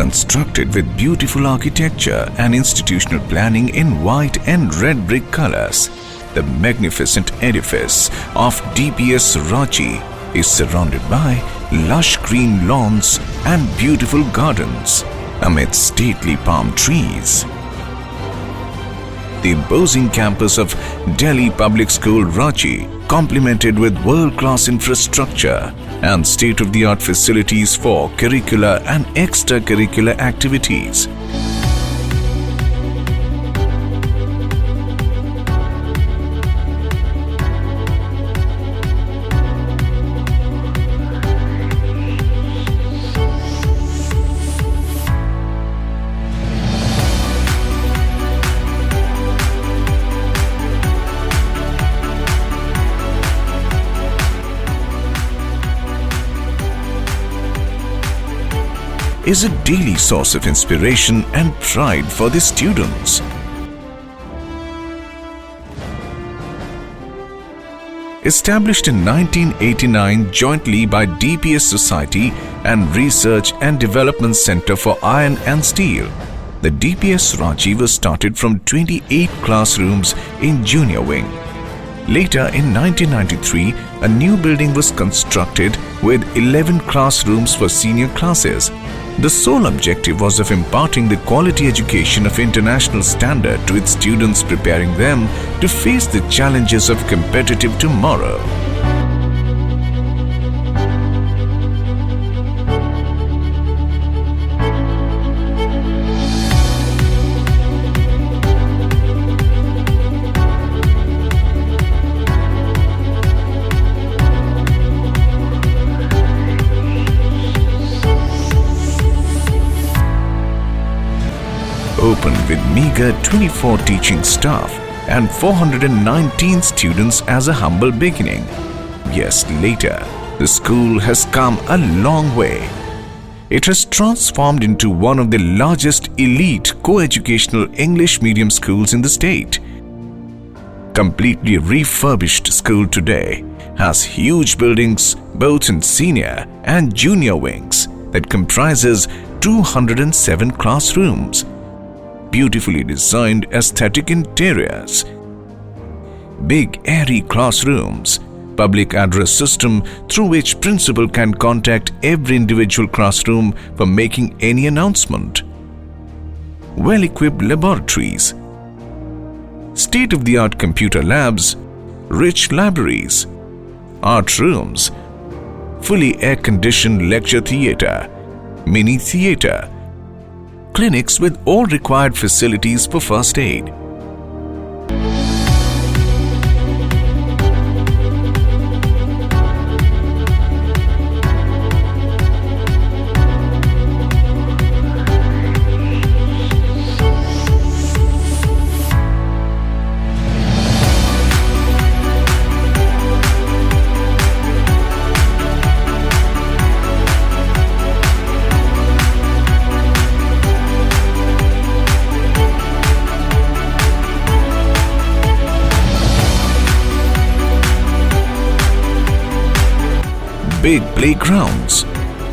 constructed with beautiful architecture and institutional planning in white and red brick colors. The magnificent edifice of DPS Ranchi is surrounded by lush green lawns and beautiful gardens amid stately palm trees. The imposing campus of Delhi Public School Ranchi, complemented with world-class infrastructure and state-of-the-art facilities for curricular and extracurricular activities. Is a daily source of inspiration and pride for the students. Established in 1989 jointly by DPS Society and Research and Development Center for Iron and Steel, the DPS Ranchi was started from 28 classrooms in junior wing. Later in 1993, a new building was constructed with 11 classrooms for senior classes. The sole objective was of imparting the quality education of international standard to its students, preparing them to face the challenges of competitive tomorrow. Opened with meager 24 teaching staff and 419 students as a humble beginning. Yes, later, the school has come a long way. It has transformed into one of the largest elite co-educational English medium schools in the state. Completely refurbished school today has huge buildings both in senior and junior wings that comprises 207 classrooms. Beautifully designed aesthetic interiors, big airy classrooms, public address system through which principal can contact every individual classroom for making any announcement, well-equipped laboratories, state-of-the-art computer labs, rich libraries, art rooms, fully air-conditioned lecture theatre, mini theatre, clinics with all required facilities for first aid. Big playgrounds,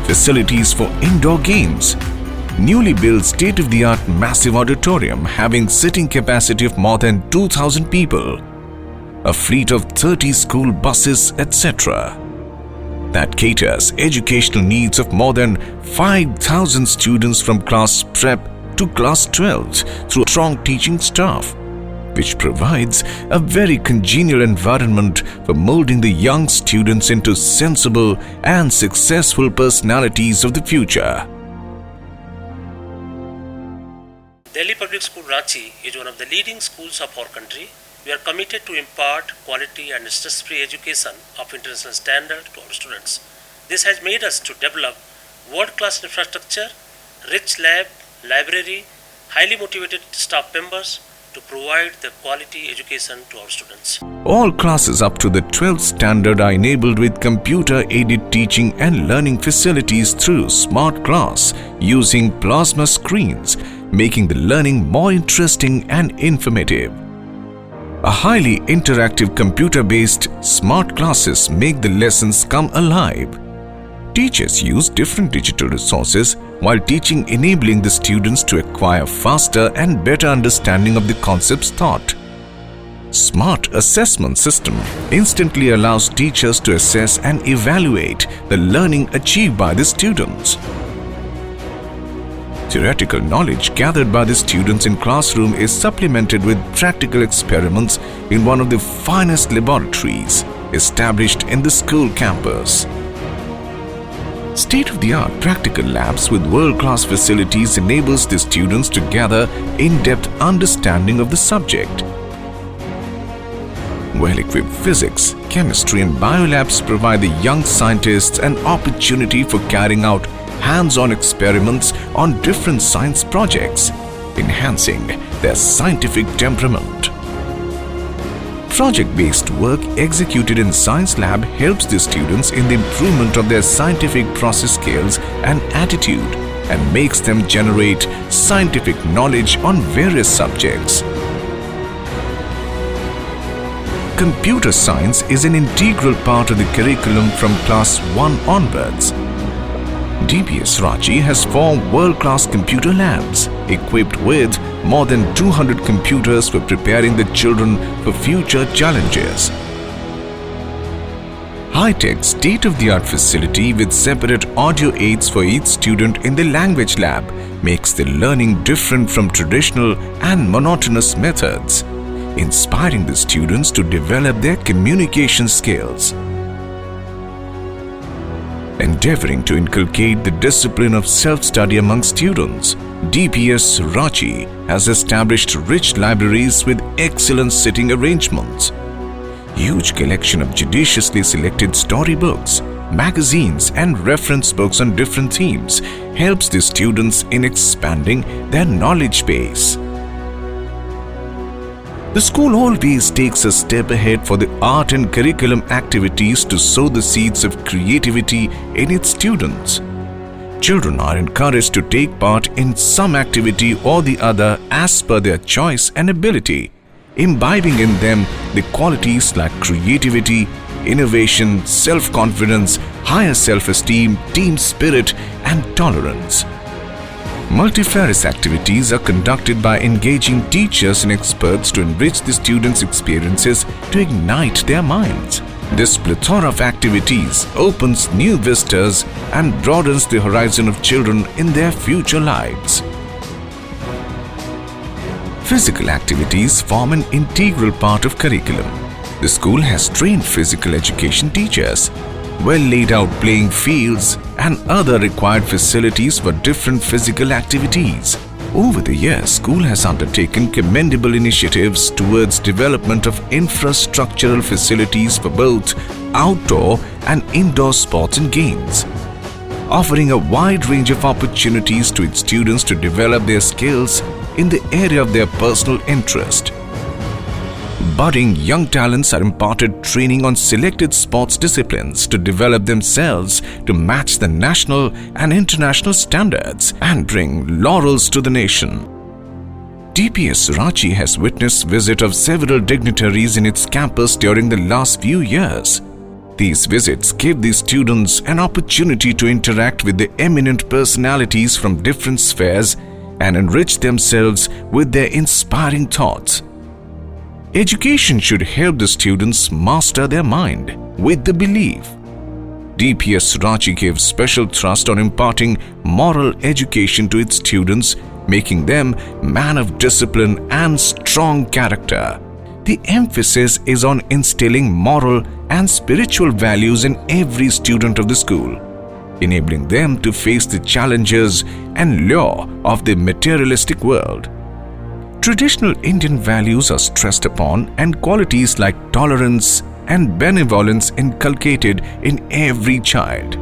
facilities for indoor games, newly built state-of-the-art massive auditorium having sitting capacity of more than 2,000 people, a fleet of 30 school buses, etc. that caters educational needs of more than 5,000 students from class prep to class 12 through strong teaching staff, which provides a very congenial environment for molding the young students into sensible and successful personalities of the future. Delhi Public School Ranchi is one of the leading schools of our country. We are committed to impart quality and stress-free education of international standard to our students. This has made us to develop world-class infrastructure, rich lab, library, highly motivated staff members, to provide the quality education to our students. All classes up to the 12th standard are enabled with computer-aided teaching and learning facilities through Smart Class using plasma screens, making the learning more interesting and informative. A highly interactive computer-based smart classes make the lessons come alive. Teachers use different digital resources while teaching, enabling the students to acquire faster and better understanding of the concepts taught. Smart assessment system instantly allows teachers to assess and evaluate the learning achieved by the students. Theoretical knowledge gathered by the students in classroom is supplemented with practical experiments in one of the finest laboratories established in the school campus. State-of-the-art practical labs with world-class facilities enables the students to gather in-depth understanding of the subject. Well-equipped physics, chemistry and biolabs provide the young scientists an opportunity for carrying out hands-on experiments on different science projects, enhancing their scientific temperament. Project-based work executed in Science Lab helps the students in the improvement of their scientific process skills and attitude and makes them generate scientific knowledge on various subjects. Computer science is an integral part of the curriculum from class 1 onwards. DPS Ranchi has 4 world-class computer labs equipped with more than 200 computers for preparing the children for future challenges. High-tech state-of-the-art facility with separate audio aids for each student in the language lab makes the learning different from traditional and monotonous methods, inspiring the students to develop their communication skills. Endeavoring to inculcate the discipline of self-study among students, DPS Ranchi has established rich libraries with excellent sitting arrangements. Huge collection of judiciously selected storybooks, magazines and reference books on different themes helps the students in expanding their knowledge base. The school always takes a step ahead for the art and curriculum activities to sow the seeds of creativity in its students. Children are encouraged to take part in some activity or the other as per their choice and ability, imbibing in them the qualities like creativity, innovation, self-confidence, higher self-esteem, team spirit and tolerance. Multifarious activities are conducted by engaging teachers and experts to enrich the students' experiences to ignite their minds. This plethora of activities opens new vistas and broadens the horizon of children in their future lives. Physical activities form an integral part of curriculum. The school has trained physical education teachers, well laid out playing fields and other required facilities for different physical activities. Over the years, school has undertaken commendable initiatives towards development of infrastructural facilities for both outdoor and indoor sports and games, offering a wide range of opportunities to its students to develop their skills in the area of their personal interest. Budding young talents are imparted training on selected sports disciplines to develop themselves to match the national and international standards and bring laurels to the nation. DPS Ranchi has witnessed visit of several dignitaries in its campus during the last few years. These visits give the students an opportunity to interact with the eminent personalities from different spheres and enrich themselves with their inspiring thoughts. Education should help the students master their mind with the belief. DPS Ranchi gives special thrust on imparting moral education to its students, making them men of discipline and strong character. The emphasis is on instilling moral and spiritual values in every student of the school, enabling them to face the challenges and lure of the materialistic world. Traditional Indian values are stressed upon and qualities like tolerance and benevolence inculcated in every child.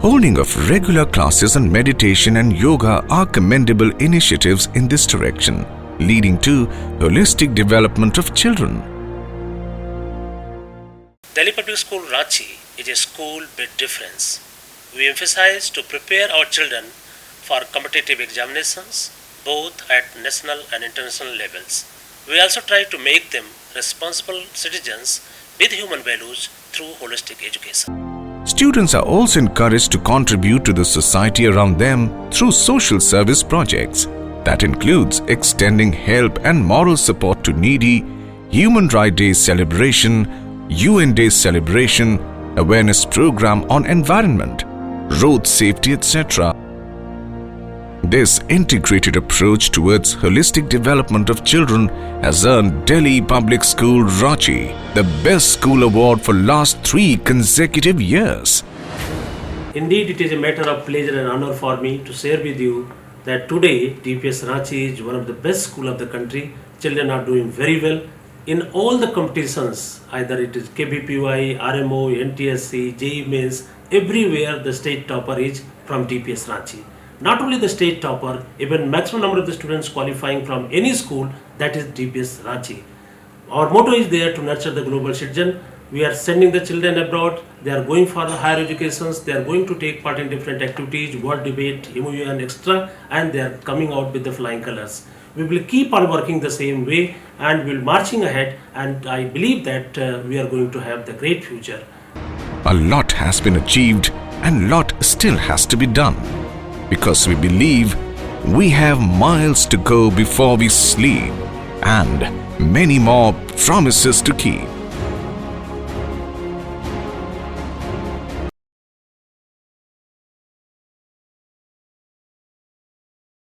Holding of regular classes on meditation and yoga are commendable initiatives in this direction, leading to holistic development of children. Delhi Public School Ranchi is a school with difference. We emphasize to prepare our children for competitive examinations, both at national and international levels. We also try to make them responsible citizens with human values through holistic education. Students are also encouraged to contribute to the society around them through social service projects. That includes extending help and moral support to needy, Human Rights Day celebration, UN Day celebration, awareness program on environment, road safety, etc. This integrated approach towards holistic development of children has earned Delhi Public School Ranchi the Best School Award for last 3 consecutive years. Indeed, it is a matter of pleasure and honor for me to share with you that today DPS Ranchi is one of the best school of the country. Children are doing very well in all the competitions, either it is KBPY, RMO, NTSC, JEE Mains, everywhere the state topper is from DPS Ranchi. Not only the state topper, even maximum number of the students qualifying from any school, that is DPS Ranchi. Our motto is there to nurture the global citizen. We are sending the children abroad, they are going for the higher educations, they are going to take part in different activities, world debate, MOU and extra, and they are coming out with the flying colors. We will keep on working the same way and we will marching ahead, and I believe that we are going to have the great future. A lot has been achieved and lot still has to be done, because we believe we have miles to go before we sleep and many more promises to keep.